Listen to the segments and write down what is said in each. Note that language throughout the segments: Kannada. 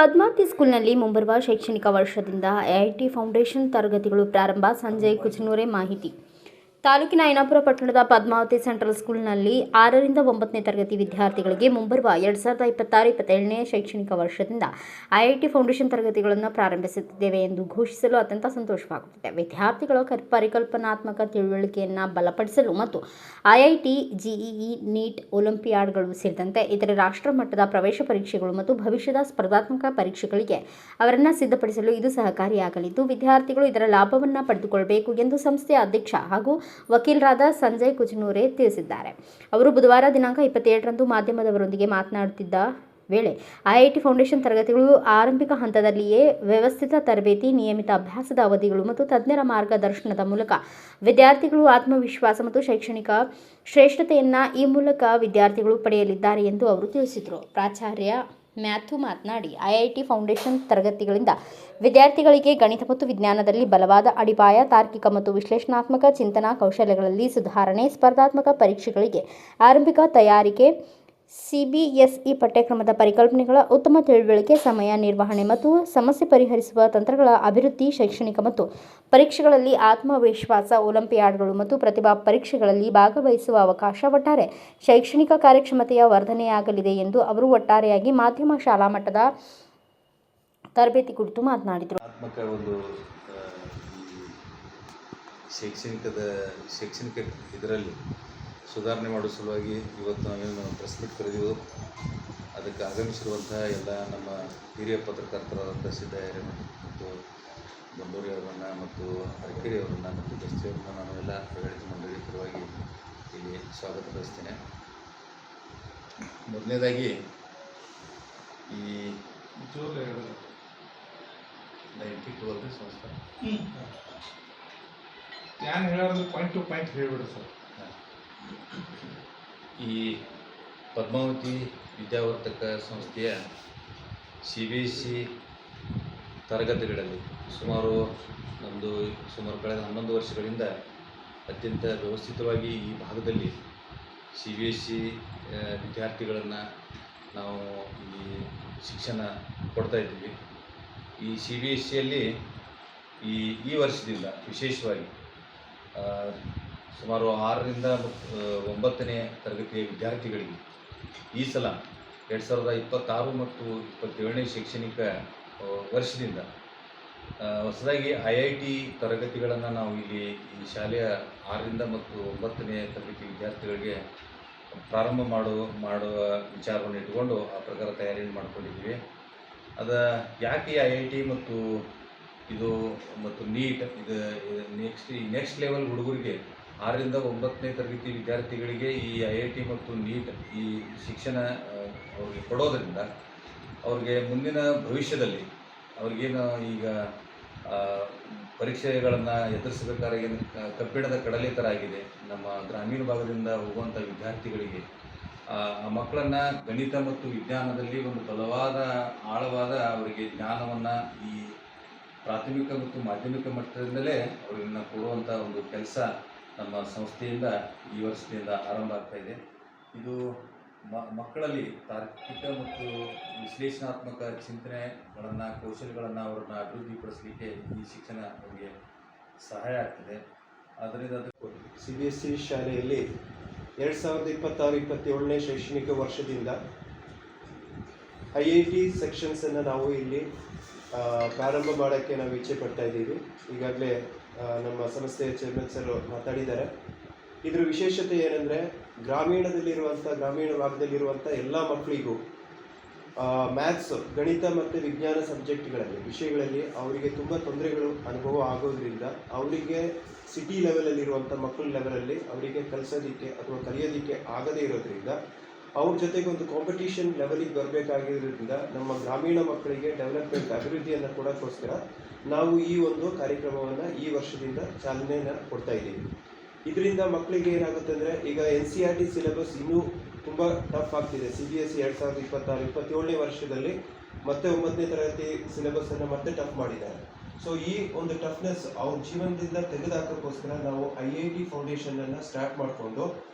ಪದ್ಮಾವತಿ ಸ್ಕೂಲ್ನಲ್ಲಿ ಮುಂಬರುವ ಶೈಕ್ಷಣಿಕ ವರ್ಷದಿಂದ ಐಐಟಿ ಫೌಂಡೇಶನ್ ತರಗತಿಗಳು ಪ್ರಾರಂಭ. ಸಂಜಯ್ ಕುಚನೂರೆ ಮಾಹಿತಿ. ತಾಲೂಕಿನ ಐನಾಪುರ ಪಟ್ಟಣದ ಪದ್ಮಾವತಿ ಸೆಂಟ್ರಲ್ ಸ್ಕೂಲ್ನಲ್ಲಿ 6ರಿಂದ 9ನೇ ತರಗತಿ ವಿದ್ಯಾರ್ಥಿಗಳಿಗೆ ಮುಂಬರುವ 2026-27ನೇ ಶೈಕ್ಷಣಿಕ ವರ್ಷದಿಂದ ಐಐಟಿ ಫೌಂಡೇಶನ್ ತರಗತಿಗಳನ್ನು ಪ್ರಾರಂಭಿಸುತ್ತಿದ್ದೇವೆ ಎಂದು ಘೋಷಿಸಲು ಅತ್ಯಂತ ಸಂತೋಷವಾಗುತ್ತಿದೆ. ವಿದ್ಯಾರ್ಥಿಗಳ ಪರಿಕಲ್ಪನಾತ್ಮಕ ತಿಳುವಳಿಕೆಯನ್ನು ಬಲಪಡಿಸಲು ಮತ್ತು ಐಐಟಿ, ಜಿಇಇ, ನೀಟ್, ಒಲಿಂಪಿಯಾಡ್ಗಳು ಸೇರಿದಂತೆ ಇತರೆ ರಾಷ್ಟ್ರಮಟ್ಟದ ಪ್ರವೇಶ ಪರೀಕ್ಷೆಗಳು ಮತ್ತು ಭವಿಷ್ಯದ ಸ್ಪರ್ಧಾತ್ಮಕ ಪರೀಕ್ಷೆಗಳಿಗೆ ಅವರನ್ನು ಸಿದ್ಧಪಡಿಸಲು ಇದು ಸಹಕಾರಿಯಾಗಲಿದ್ದು, ವಿದ್ಯಾರ್ಥಿಗಳು ಇದರ ಲಾಭವನ್ನು ಪಡೆದುಕೊಳ್ಳಬೇಕು ಎಂದು ಸಂಸ್ಥೆಯ ಅಧ್ಯಕ್ಷ ಹಾಗೂ ವಕೀಲರಾದ ಸಂಜಯ್ ಕುಚನೂರೆ ತಿಳಿಸಿದ್ದಾರೆ. ಅವರು ಬುಧವಾರ ದಿನಾಂಕ 27ರಂದು ಮಾಧ್ಯಮದವರೊಂದಿಗೆ ಮಾತನಾಡುತ್ತಿದ್ದ ವೇಳೆ ಐಐಟಿ ಫೌಂಡೇಶನ್ ತರಗತಿಗಳು ಆರಂಭಿಕ ಹಂತದಲ್ಲಿಯೇ ವ್ಯವಸ್ಥಿತ ತರಬೇತಿ, ನಿಯಮಿತ ಅಭ್ಯಾಸದ ಅವಧಿಗಳು ಮತ್ತು ತಜ್ಞರ ಮಾರ್ಗದರ್ಶನದ ಮೂಲಕ ವಿದ್ಯಾರ್ಥಿಗಳು ಆತ್ಮವಿಶ್ವಾಸ ಮತ್ತು ಶೈಕ್ಷಣಿಕ ಶ್ರೇಷ್ಠತೆಯನ್ನು ಈ ಮೂಲಕ ವಿದ್ಯಾರ್ಥಿಗಳು ಪಡೆಯಲಿದ್ದಾರೆ ಎಂದು ಅವರು ತಿಳಿಸಿದರು. ಪ್ರಾಚಾರ್ಯ ಮ್ಯಾಥ್ಯೂ ಮಾತನಾಡಿ, ಐಐಟಿ ಫೌಂಡೇಶನ್ ತರಗತಿಗಳಿಂದ ವಿದ್ಯಾರ್ಥಿಗಳಿಗೆ ಗಣಿತ ಮತ್ತು ವಿಜ್ಞಾನದಲ್ಲಿ ಬಲವಾದ ಅಡಿಪಾಯ, ತಾರ್ಕಿಕ ಮತ್ತು ವಿಶ್ಲೇಷಣಾತ್ಮಕ ಚಿಂತನಾ ಕೌಶಲ್ಯಗಳಲ್ಲಿ ಸುಧಾರಣೆ, ಸ್ಪರ್ಧಾತ್ಮಕ ಪರೀಕ್ಷೆಗಳಿಗೆ ಆರಂಭಿಕ ತಯಾರಿಕೆ, ಸಿಬಿಎಸ್ಇ ಪಠ್ಯಕ್ರಮದ ಪರಿಕಲ್ಪನೆಗಳ ಉತ್ತಮ ತಿಳುವಳಿಕೆ, ಸಮಯ ನಿರ್ವಹಣೆ ಮತ್ತು ಸಮಸ್ಯೆ ಪರಿಹರಿಸುವ ತಂತ್ರಗಳ ಅಭಿವೃದ್ಧಿ, ಶೈಕ್ಷಣಿಕ ಮತ್ತು ಪರೀಕ್ಷೆಗಳಲ್ಲಿ ಆತ್ಮವಿಶ್ವಾಸ, ಒಲಿಂಪಿಯಾಡ್ಗಳು ಮತ್ತು ಪ್ರತಿಭಾ ಪರೀಕ್ಷೆಗಳಲ್ಲಿ ಭಾಗವಹಿಸುವ ಅವಕಾಶ, ಒಟ್ಟಾರೆ ಶೈಕ್ಷಣಿಕ ಕಾರ್ಯಕ್ಷಮತೆಯ ವರ್ಧನೆಯಾಗಲಿದೆ ಎಂದು ಅವರು ಒಟ್ಟಾರೆಯಾಗಿ ಮಾಧ್ಯಮ ಶಾಲಾ ಮಟ್ಟದ ತರಬೇತಿ ಕುರಿತು ಮಾತನಾಡಿದರು. ಶೈಕ್ಷಣಿಕ ಇದರಲ್ಲಿ ಸುಧಾರಣೆ ಮಾಡುವ ಸಲುವಾಗಿ ಇವತ್ತು ನಾವೇನು ಪ್ರೆಸ್ ಮೀಟ್ ಕರೆದೀವೋ ಅದಕ್ಕೆ ಆಗಮಿಸಿರುವಂತಹ ಎಲ್ಲ ನಮ್ಮ ಹಿರಿಯ ಪತ್ರಕರ್ತರಾದಂಥ ಸಿದ್ದಯ್ಯರನ್ನು ಮತ್ತು ಬಂದೂರಿ ಅವರನ್ನು ಮತ್ತು ಅರಕೆರೆ ಅವರನ್ನು ಮತ್ತು ದಸ್ತಿ ಅವರನ್ನು ನಾನು ಎಲ್ಲ ಆಡಳಿತ ಮಂಡಳಿ ಪರವಾಗಿ ಇಲ್ಲಿ ಸ್ವಾಗತ ಬಯಸ್ತೇನೆ. ಮೊದಲನೇದಾಗಿ ಈ ಸಂಸ್ಥೆ ನಾನು ಹೇಳೋದು ಪಾಯಿಂಟ್ ಟು ಪಾಯಿಂಟ್ ಹೇಳಿಬಿಡು ಸರ್. ಈ ಪದ್ಮಾವತಿ ವಿದ್ಯಾವರ್ತಕ ಸಂಸ್ಥೆಯ CBSE ತರಗತಿಗಳಲ್ಲಿ ಸುಮಾರು ಕಳೆದ 11 ವರ್ಷಗಳಿಂದ ಅತ್ಯಂತ ವ್ಯವಸ್ಥಿತವಾಗಿ ಈ ಭಾಗದಲ್ಲಿ CBSE ವಿದ್ಯಾರ್ಥಿಗಳನ್ನು ನಾವು ಈ ಶಿಕ್ಷಣ ಕೊಡ್ತಾ ಇದ್ದೀವಿ. ಈ CBSEಯಲ್ಲಿ ಈ ವರ್ಷದಿಂದ ವಿಶೇಷವಾಗಿ ಸುಮಾರು 6ರಿಂದ 9ನೇ ತರಗತಿಯ ವಿದ್ಯಾರ್ಥಿಗಳಿಗೆ ಈ ಸಲ 2026 ಮತ್ತು 27ನೇ ಶೈಕ್ಷಣಿಕ ವರ್ಷದಿಂದ ಹೊಸದಾಗಿ ಐಐಟಿ ತರಗತಿಗಳನ್ನು ನಾವು ಇಲ್ಲಿ ಈ ಶಾಲೆಯ 6ರಿಂದ ಮತ್ತು 9ನೇ ತರಗತಿ ವಿದ್ಯಾರ್ಥಿಗಳಿಗೆ ಪ್ರಾರಂಭ ಮಾಡುವ ವಿಚಾರವನ್ನು ಇಟ್ಟುಕೊಂಡು ಆ ಪ್ರಕಾರ ತಯಾರಿಯನ್ನು ಮಾಡ್ಕೊಂಡಿದ್ದೀವಿ. ಯಾಕೆ ಐಐಟಿ ಮತ್ತು ನೀಟ್ ಇದು ನೆಕ್ಸ್ಟ್ ಲೆವೆಲ್ ಹುಡುಗರಿಗೆ 6ರಿಂದ 9ನೇ ತರಗತಿ ವಿದ್ಯಾರ್ಥಿಗಳಿಗೆ ಈ ಐಐಟಿ ಮತ್ತು ನೀಟ್ ಈ ಶಿಕ್ಷಣ ಅವ್ರಿಗೆ ಕೊಡೋದರಿಂದ ಅವ್ರಿಗೆ ಮುಂದಿನ ಭವಿಷ್ಯದಲ್ಲಿ ಅವ್ರಿಗೇನು ಈಗ ಪರೀಕ್ಷೆಗಳನ್ನು ಎದುರಿಸಬೇಕಾದ್ರೆ ಏನು ಕಬ್ಬಿಣದ ಕಡಲೆ ಥರ ಆಗಿದೆ ನಮ್ಮ ಗ್ರಾಮೀಣ ಭಾಗದಿಂದ ಹೋಗುವಂಥ ವಿದ್ಯಾರ್ಥಿಗಳಿಗೆ ಆ ಮಕ್ಕಳನ್ನು ಗಣಿತ ಮತ್ತು ವಿಜ್ಞಾನದಲ್ಲಿ ಒಂದು ಬಲವಾದ ಆಳವಾದ ಅವರಿಗೆ ಜ್ಞಾನವನ್ನು ಈ ಪ್ರಾಥಮಿಕ ಮತ್ತು ಮಾಧ್ಯಮಿಕ ಮಟ್ಟದಿಂದಲೇ ಅವರನ್ನು ಕೊಡುವಂಥ ಒಂದು ಕೆಲಸ ನಮ್ಮ ಸಂಸ್ಥೆಯಿಂದ ಈ ವರ್ಷದಿಂದ ಆರಂಭ ಆಗ್ತಾ ಇದೆ. ಇದು ಮಕ್ಕಳಲ್ಲಿ ತಾರ್ಕಿಕ ಮತ್ತು ವಿಶ್ಲೇಷಣಾತ್ಮಕ ಚಿಂತನೆಗಳನ್ನು, ಕೌಶಲ್ಯಗಳನ್ನು ಅವರನ್ನು ಅಭಿವೃದ್ಧಿಪಡಿಸಲಿಕ್ಕೆ ಈ ಶಿಕ್ಷಣ ಅವರಿಗೆ ಸಹಾಯ ಆಗ್ತದೆ. ಆದ್ದರಿಂದ CBSE ಶಾಲೆಯಲ್ಲಿ 2026-27ನೇ ಶೈಕ್ಷಣಿಕ ವರ್ಷದಿಂದ IIT ಸೆಕ್ಷನ್ಸನ್ನು ನಾವು ಇಲ್ಲಿ ಪ್ರಾರಂಭ ಮಾಡೋಕ್ಕೆ ನಾವು ಇಚ್ಛೆ ಪಡ್ತಾ ಇದ್ದೀವಿ. ಈಗಾಗಲೇ ನಮ್ಮ ಸಂಸ್ಥೆಯ ಚೇರ್ಮನ್ ಸರ್ ಮಾತಾಡಿದ್ದಾರೆ. ಇದರ ವಿಶೇಷತೆ ಏನಂದರೆ ಗ್ರಾಮೀಣ ಭಾಗದಲ್ಲಿರುವಂಥ ಎಲ್ಲ ಮಕ್ಕಳಿಗೂ ಮ್ಯಾಥ್ಸ್, ಗಣಿತ ಮತ್ತು ವಿಜ್ಞಾನ ವಿಷಯಗಳಲ್ಲಿ ಅವರಿಗೆ ತುಂಬ ತೊಂದರೆಗಳು ಅನುಭವ ಆಗೋದ್ರಿಂದ ಅವರಿಗೆ ಸಿಟಿ ಲೆವೆಲಲ್ಲಿರುವಂಥ ಮಕ್ಕಳ ಲೆವೆಲಲ್ಲಿ ಅವರಿಗೆ ಕಲಿಸೋದಕ್ಕೆ ಅಥವಾ ಕಲಿಯೋದಕ್ಕೆ ಆಗದೇ ಇರೋದ್ರಿಂದ ಅವ್ರ ಜೊತೆಗೆ ಒಂದು ಕಾಂಪಿಟೇಷನ್ ಲೆವೆಲಿಗೆ ಬರಬೇಕಾಗಿರೋದ್ರಿಂದ ನಮ್ಮ ಗ್ರಾಮೀಣ ಮಕ್ಕಳಿಗೆ ಡೆವಲಪ್ಮೆಂಟ್ ಅಭಿವೃದ್ಧಿಯನ್ನು ಕೊಡೋಕ್ಕೋಸ್ಕರ ನಾವು ಈ ಒಂದು ಕಾರ್ಯಕ್ರಮವನ್ನು ಈ ವರ್ಷದಿಂದ ಚಾಲನೆಯನ್ನು ಕೊಡ್ತಾ ಇದ್ದೀವಿ. ಇದರಿಂದ ಮಕ್ಕಳಿಗೆ ಏನಾಗುತ್ತೆ ಅಂದರೆ ಈಗ NCERT ಸಿಲೆಬಸ್ ಇನ್ನೂ ತುಂಬ ಟಫ್ ಆಗ್ತಿದೆ. CBSE 2026-27ನೇ ವರ್ಷದಲ್ಲಿ ಮತ್ತೆ 9ನೇ ತರಗತಿ ಸಿಲೆಬಸ್ಸನ್ನು ಮತ್ತೆ ಟಫ್ ಮಾಡಿದ್ದಾರೆ. ಸೊ ಈ ಒಂದು ಟಫ್ನೆಸ್ ಅವ್ರ ಜೀವನದಿಂದ ತೆಗೆದುಹಾಕೋಕ್ಕೋಸ್ಕರ ನಾವು IIT ಫೌಂಡೇಶನನ್ನು ಸ್ಟಾರ್ಟ್ ಮಾಡಿಕೊಂಡು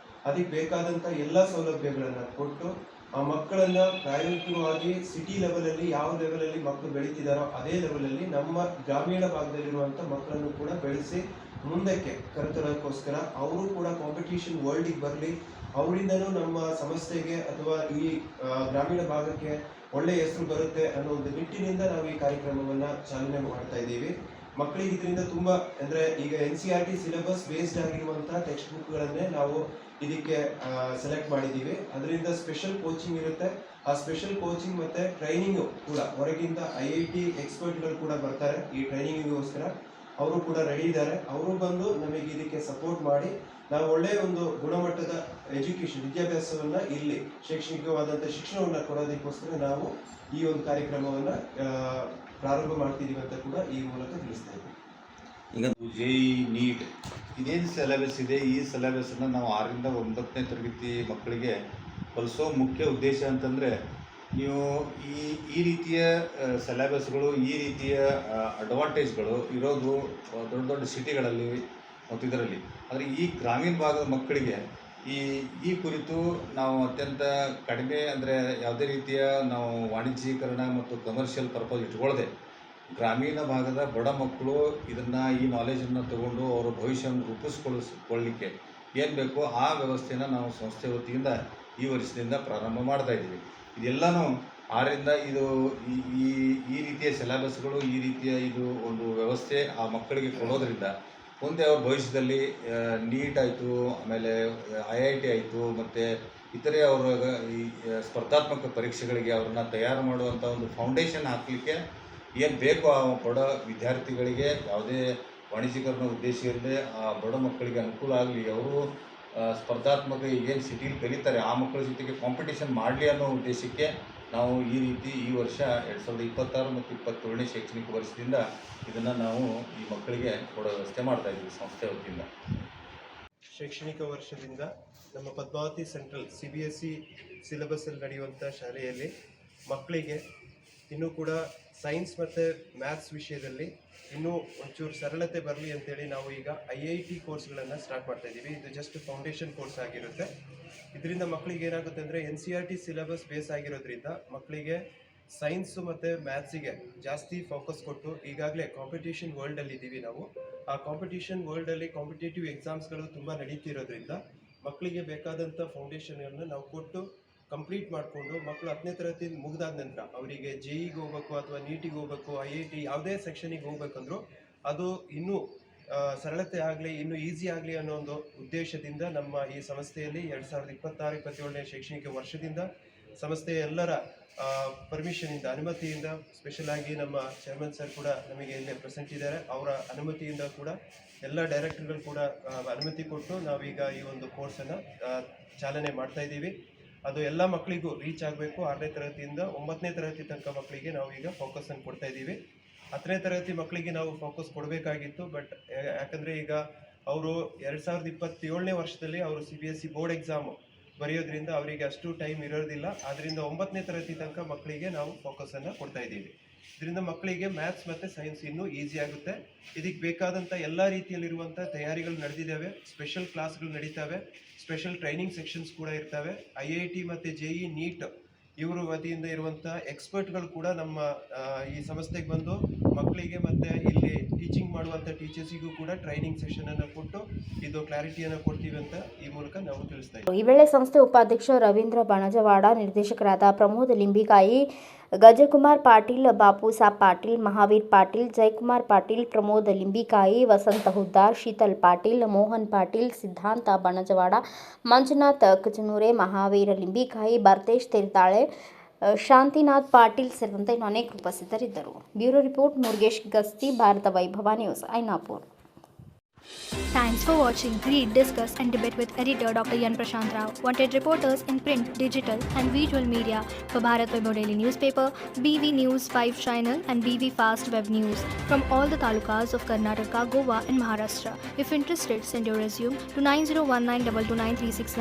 ಅದಕ್ಕೆ ಬೇಕಾದಂಥ ಎಲ್ಲ ಸೌಲಭ್ಯಗಳನ್ನು ಕೊಟ್ಟು ಆ ಮಕ್ಕಳನ್ನ ಪ್ರಾಯೋಗಿಕವಾಗಿ ಸಿಟಿ ಲೆವೆಲಲ್ಲಿ ಯಾವ ಲೆವೆಲಲ್ಲಿ ಮಕ್ಕಳು ಬೆಳೀತಿದಾರೋ ಅದೇ ಲೆವೆಲಲ್ಲಿ ನಮ್ಮ ಗ್ರಾಮೀಣ ಭಾಗದಲ್ಲಿರುವಂಥ ಮಕ್ಕಳನ್ನು ಕೂಡ ಬೆಳೆಸಿ ಮುಂದಕ್ಕೆ ಕರೆತರೋಕ್ಕೋಸ್ಕರ ಅವರು ಕೂಡ ಕಾಂಪಿಟೇಷನ್ ವರ್ಲ್ಡಿಗೆ ಬರಲಿ, ಅವರಿಂದನೂ ನಮ್ಮ ಸಂಸ್ಥೆಗೆ ಅಥವಾ ಈ ಗ್ರಾಮೀಣ ಭಾಗಕ್ಕೆ ಒಳ್ಳೆಯ ಹೆಸರು ಬರುತ್ತೆ ಅನ್ನೋ ಒಂದು ನಿಟ್ಟಿನಿಂದ ನಾವು ಈ ಕಾರ್ಯಕ್ರಮವನ್ನ ಚಾಲನೆ ಮಾಡ್ತಾ ಇದ್ದೀವಿ. ಮಕ್ಕಳಿಗೆ ಇದರಿಂದ ತುಂಬಾ ಅಂದ್ರೆ ಈಗ NCERT ಸಿಲೆಬಸ್ ಬೇಸ್ಡ್ ಆಗಿರುವಂತಹ ಟೆಕ್ಸ್ಟ್ ಬುಕ್ಗಳನ್ನೇ ನಾವು ಇದಕ್ಕೆ ಸೆಲೆಕ್ಟ್ ಮಾಡಿದ್ದೀವಿ. ಅದರಿಂದ ಸ್ಪೆಷಲ್ ಕೋಚಿಂಗ್ ಇರುತ್ತೆ. ಆ ಸ್ಪೆಷಲ್ ಕೋಚಿಂಗ್ ಮತ್ತೆ ಟ್ರೈನಿಂಗ್ ಕೂಡ ಹೊರಗಿಂದ IIT ಎಕ್ಸ್ಪರ್ಟ್ಗಳು ಕೂಡ ಬರ್ತಾರೆ ಈ ಟ್ರೈನಿಂಗಿಗೋಸ್ಕರ. ಅವರು ಕೂಡ ರೆಡಿ ಇದ್ದಾರೆ. ಅವರು ಬಂದು ನಮಗೆ ಇದಕ್ಕೆ ಸಪೋರ್ಟ್ ಮಾಡಿ ನಾವು ಒಳ್ಳೆಯ ಒಂದು ಗುಣಮಟ್ಟದ ಎಜುಕೇಶನ್ ವಿದ್ಯಾಭ್ಯಾಸವನ್ನ ಇಲ್ಲಿ ಶೈಕ್ಷಣಿಕವಾದಂಥ ಶಿಕ್ಷಣವನ್ನು ಕೊಡೋದಕ್ಕೋಸ್ಕರ ನಾವು ಈ ಒಂದು ಕಾರ್ಯಕ್ರಮವನ್ನ ಪ್ರಾರಂಭ ಮಾಡ್ತಿದ್ದೀವಿ ಅಂತ ಕೂಡ ಈ ಮೂಲಕ ತಿಳಿಸ್ತಾ ಇದ್ದೀವಿ. ಈಗ JEE ನೀಟ್ ಇದೇನು ಸಿಲೆಬಸ್ ಇದೆ, ಈ ಸಿಲೆಬಸ್ಸನ್ನು ನಾವು 6ರಿಂದ 9ನೇ ತರಗತಿ ಮಕ್ಕಳಿಗೆ ಕಲಿಸೋ ಮುಖ್ಯ ಉದ್ದೇಶ ಅಂತಂದರೆ, ನೀವು ಈ ರೀತಿಯ ಸಿಲೆಬಸ್ಗಳು, ಈ ರೀತಿಯ ಅಡ್ವಾಂಟೇಜ್ಗಳು ಇರೋದು ದೊಡ್ಡ ದೊಡ್ಡ ಸಿಟಿಗಳಲ್ಲಿ ಮತ್ತು ಇದರಲ್ಲಿ. ಆದರೆ ಈ ಗ್ರಾಮೀಣ ಭಾಗದ ಮಕ್ಕಳಿಗೆ ಈ ಕುರಿತು ನಾವು ಅತ್ಯಂತ ಕಡಿಮೆ, ಅಂದರೆ ಯಾವುದೇ ರೀತಿಯ ನಾವು ವಾಣಿಜ್ಯೀಕರಣ ಮತ್ತು ಕಮರ್ಷಿಯಲ್ ಪರ್ಪಸ್ ಇಟ್ಕೊಳ್ಳದೆ ಗ್ರಾಮೀಣ ಭಾಗದ ಬಡ ಮಕ್ಕಳು ಇದನ್ನು ಈ ನಾಲೆಜನ್ನು ತಗೊಂಡು ಅವರ ಭವಿಷ್ಯವನ್ನು ರೂಪಿಸ್ಕೊಳ್ಳಿಕ್ಕೆ ಏನು ಬೇಕೋ ಆ ವ್ಯವಸ್ಥೆಯನ್ನು ನಾವು ಸಂಸ್ಥೆ ವತಿಯಿಂದ ಈ ವರ್ಷದಿಂದ ಪ್ರಾರಂಭ ಮಾಡ್ತಾ ಇದ್ದೀವಿ. ಇದೆಲ್ಲನೂ 6ರಿಂದ ಇದು ಈ ರೀತಿಯ ಸಿಲೆಬಸ್ಗಳು, ಈ ರೀತಿಯ ಇದು ಒಂದು ವ್ಯವಸ್ಥೆ ಆ ಮಕ್ಕಳಿಗೆ ಕೊಡೋದ್ರಿಂದ ಮುಂದೆ ಅವ್ರ ಭವಿಷ್ಯದಲ್ಲಿ ನೀಟ್ ಆಯಿತು, ಆಮೇಲೆ IIT ಆಯಿತು, ಮತ್ತು ಇತರೆ ಅವರ ಈ ಸ್ಪರ್ಧಾತ್ಮಕ ಪರೀಕ್ಷೆಗಳಿಗೆ ಅವ್ರನ್ನ ತಯಾರು ಮಾಡುವಂಥ ಒಂದು ಫೌಂಡೇಶನ್ ಹಾಕಲಿಕ್ಕೆ ಏನು ಬೇಕೋ ಆ ಬಡ ವಿದ್ಯಾರ್ಥಿಗಳಿಗೆ ಯಾವುದೇ ವಾಣಿಜ್ಯೀಕರಣ ಉದ್ದೇಶ ಇಲ್ಲದೆ ಆ ಬಡ ಮಕ್ಕಳಿಗೆ ಅನುಕೂಲ ಆಗಲಿ, ಅವರು ಸ್ಪರ್ಧಾತ್ಮಕ ಈಗೇನು ಸಿಟಿಲಿ ಕಲಿತಾರೆ ಆ ಮಕ್ಕಳ ಜೊತೆಗೆ ಕಾಂಪಿಟೇಷನ್ ಮಾಡಲಿ ಅನ್ನೋ ಉದ್ದೇಶಕ್ಕೆ ನಾವು ಈ ರೀತಿ ಈ ವರ್ಷ 2026 ಮತ್ತು 27ನೇ ಶೈಕ್ಷಣಿಕ ವರ್ಷದಿಂದ ಇದನ್ನು ನಾವು ಈ ಮಕ್ಕಳಿಗೆ ಕೊಡೋ ವ್ಯವಸ್ಥೆ ಮಾಡ್ತಾಯಿದ್ದೀವಿ ಸಂಸ್ಥೆ ವತಿಯಿಂದ. ಶೈಕ್ಷಣಿಕ ವರ್ಷದಿಂದ ನಮ್ಮ ಪದ್ಮಾವತಿ ಸೆಂಟ್ರಲ್ CBSE ಸಿಲೆಬಸ್ಸಲ್ಲಿ ನಡೆಯುವಂಥ ಶಾಲೆಯಲ್ಲಿ ಮಕ್ಕಳಿಗೆ ಇನ್ನೂ ಕೂಡ ಸೈನ್ಸ್ ಮತ್ತು ಮ್ಯಾಥ್ಸ್ ವಿಷಯದಲ್ಲಿ ಇನ್ನೂ ಒಂಚೂರು ಸರಳತೆ ಬರಲಿ ಅಂತೇಳಿ ನಾವು ಈಗ IIT ಕೋರ್ಸ್ಗಳನ್ನು ಸ್ಟಾರ್ಟ್ ಮಾಡ್ತಾ ಇದ್ದೀವಿ. ಇದು ಜಸ್ಟ್ ಫೌಂಡೇಶನ್ ಕೋರ್ಸ್ ಆಗಿರುತ್ತೆ. ಇದರಿಂದ ಮಕ್ಕಳಿಗೆ ಏನಾಗುತ್ತೆ ಅಂದರೆ NCERT ಸಿಲೆಬಸ್ ಬೇಸ್ ಆಗಿರೋದ್ರಿಂದ ಮಕ್ಕಳಿಗೆ ಸೈನ್ಸು ಮತ್ತು ಮ್ಯಾಥ್ಸಿಗೆ ಜಾಸ್ತಿ ಫೋಕಸ್ ಕೊಟ್ಟು, ಈಗಾಗಲೇ ಕಾಂಪಿಟೇಷನ್ ವರ್ಲ್ಡಲ್ಲಿ ಇದ್ದೀವಿ ನಾವು. ಆ ಕಾಂಪಿಟೇಷನ್ ವರ್ಲ್ಡಲ್ಲಿ ಕಾಂಪಿಟೇಟಿವ್ ಎಕ್ಸಾಮ್ಸ್ಗಳು ತುಂಬ ನಡೀತಿರೋದ್ರಿಂದ ಮಕ್ಕಳಿಗೆ ಬೇಕಾದಂಥ ಫೌಂಡೇಶನನ್ನು ನಾವು ಕೊಟ್ಟು ಕಂಪ್ಲೀಟ್ ಮಾಡಿಕೊಂಡು ಮಕ್ಕಳು 10ನೇ ತರಗತಿ ಮುಗಿದಾದ ನಂತರ ಅವರಿಗೆ JEEಗೆ ಹೋಗ್ಬೇಕು ಅಥವಾ ನೀಟಿಗೆ ಹೋಗ್ಬೇಕು, IIT ಯಾವುದೇ ಸೆಕ್ಷನಿಗೆ ಹೋಗ್ಬೇಕಂದ್ರೂ ಅದು ಇನ್ನೂ ಸರಳತೆ ಆಗಲಿ, ಇನ್ನೂ ಈಸಿ ಆಗಲಿ ಅನ್ನೋ ಒಂದು ಉದ್ದೇಶದಿಂದ ನಮ್ಮ ಈ ಸಂಸ್ಥೆಯಲ್ಲಿ 2026-27ನೇ ಶೈಕ್ಷಣಿಕ ವರ್ಷದಿಂದ ಸಂಸ್ಥೆಯ ಎಲ್ಲರ ಪರ್ಮಿಷನಿಂದ, ಅನುಮತಿಯಿಂದ, ಸ್ಪೆಷಲ್ ಆಗಿ ನಮ್ಮ ಚೇರ್ಮನ್ ಸರ್ ಕೂಡ ನಮಗೆ ಇಲ್ಲೇ ಪ್ರೆಸೆಂಟ್ ಇದ್ದಾರೆ, ಅವರ ಅನುಮತಿಯಿಂದ ಕೂಡ ಎಲ್ಲ ಡೈರೆಕ್ಟರ್ಗಳು ಕೂಡ ಅನುಮತಿ ಕೊಟ್ಟು ನಾವೀಗ ಈ ಒಂದು ಕೋರ್ಸನ್ನು ಚಾಲನೆ ಮಾಡ್ತಾ ಇದ್ದೀವಿ. ಅದು ಎಲ್ಲ ಮಕ್ಕಳಿಗೂ ರೀಚ್ ಆಗಬೇಕು. 6ನೇ ತರಗತಿಯಿಂದ 9ನೇ ತರಗತಿ ತನಕ ಮಕ್ಕಳಿಗೆ ನಾವು ಈಗ ಫೋಕಸನ್ನು ಕೊಡ್ತಾ ಇದ್ದೀವಿ. 10ನೇ ತರಗತಿ ಮಕ್ಕಳಿಗೆ ನಾವು ಫೋಕಸ್ ಕೊಡಬೇಕಾಗಿತ್ತು, ಬಟ್ ಯಾಕಂದರೆ ಈಗ ಅವರು 2027ನೇ ವರ್ಷದಲ್ಲಿ ಅವರು CBSE ಬೋರ್ಡ್ ಎಕ್ಸಾಮು ಬರೆಯೋದ್ರಿಂದ ಅವರಿಗೆ ಅಷ್ಟು ಟೈಮ್ ಇರೋದಿಲ್ಲ. ಆದ್ದರಿಂದ 9ನೇ ತರಗತಿ ತನಕ ಮಕ್ಕಳಿಗೆ ನಾವು ಫೋಕಸನ್ನು ಕೊಡ್ತಾ ಇದ್ದೀವಿ. ಇದರಿಂದ ಮಕ್ಕಳಿಗೆ ಮ್ಯಾಥ್ಸ್ ಮತ್ತು ಸೈನ್ಸ್ ಇನ್ನೂ ಈಸಿ ಆಗುತ್ತೆ. ಇದಕ್ಕೆ ಬೇಕಾದಂಥ ಎಲ್ಲ ರೀತಿಯಲ್ಲಿರುವಂಥ ತಯಾರಿಗಳು ನಡೆದಿದ್ದಾವೆ. ಸ್ಪೆಷಲ್ ಕ್ಲಾಸ್ಗಳು ನಡೀತವೆ, ಸ್ಪೆಷಲ್ ಟ್ರೈನಿಂಗ್ ಸೆಕ್ಷನ್ಸ್ ಕೂಡ ಇರ್ತವೆ. IIT ಮತ್ತು JEE ನೀಟ್ ಇವರ ವತಿಯಿಂದ ಇರುವಂಥ ಎಕ್ಸ್ಪರ್ಟ್ಗಳು ಕೂಡ ನಮ್ಮ ಈ ಸಂಸ್ಥೆಗೆ ಬಂದು ಮಕ್ಕಳಿಗೆ ಮತ್ತು ಇಲ್ಲಿ ಟೀಚಿಂಗ್ ಮಾಡುವಂಥ ಟೀಚರ್ಸಿಗೂ ಕೂಡ ಟ್ರೈನಿಂಗ್ ಸೆಷನನ್ನು ಕೊಟ್ಟು ಇದು ಕ್ಲಾರಿಟಿಯನ್ನು ಕೊಡ್ತೀವಿ ಅಂತ ಈ ಮೂಲಕ ನಾವು ತಿಳಿಸ್ತಾ ಇದ್ದೀವಿ. ಈ ವೇಳೆ ಸಂಸ್ಥೆ ಉಪಾಧ್ಯಕ್ಷ ರವೀಂದ್ರ ಬಣಜವಾಡ, ನಿರ್ದೇಶಕರಾದ ಪ್ರಮೋದ್ ಲಿಂಬಿಕಾಯಿ, ಗಜಕುಮಾರ್ ಪಾಟೀಲ್, ಬಾಪೂಸಾಬ್ ಪಾಟೀಲ್, ಮಹಾವೀರ್ ಪಾಟೀಲ್, ಜಯಕುಮಾರ್ ಪಾಟೀಲ್, ಪ್ರಮೋದ್ ಲಿಂಬಿಕಾಯಿ, ವಸಂತ ಹುದ್ದಾರ್, ಶೀತಲ್ ಪಾಟೀಲ್, ಮೋಹನ್ ಪಾಟೀಲ್, ಸಿದ್ಧಾಂತ ಬಣಜವಾಡ, ಮಂಜುನಾಥ್ ಕಚನೂರೆ, ಮಹಾವೀರ ಲಿಂಬಿಕಾಯಿ, ಭರ್ತೇಶ್ ತೆರಿತಾಳೆ, ಶಾಂತಿನಾಥ್ ಪಾಟೀಲ್ ಸೇರಿದಂತೆ ಇನ್ನು ಅನೇಕರು ಉಪಸ್ಥಿತರಿದ್ದರು. ಬ್ಯೂರೋ ರಿಪೋರ್ಟ್ ಮುರುಗೇಶ್ ಗಸ್ತಿ, ಭಾರತ ವೈಭವ news, Ainapur. Thanks for watching. Read, discuss and debate with editor Dr. Yan Prashant Rao. Wanted reporters in print, digital and visual media for Bharat Vaibhav Daily Newspaper, BV News 5 Channel and BV Fast Web News from all the talukas of Karnataka, Goa and Maharashtra. If interested, send your resume to 9019229369.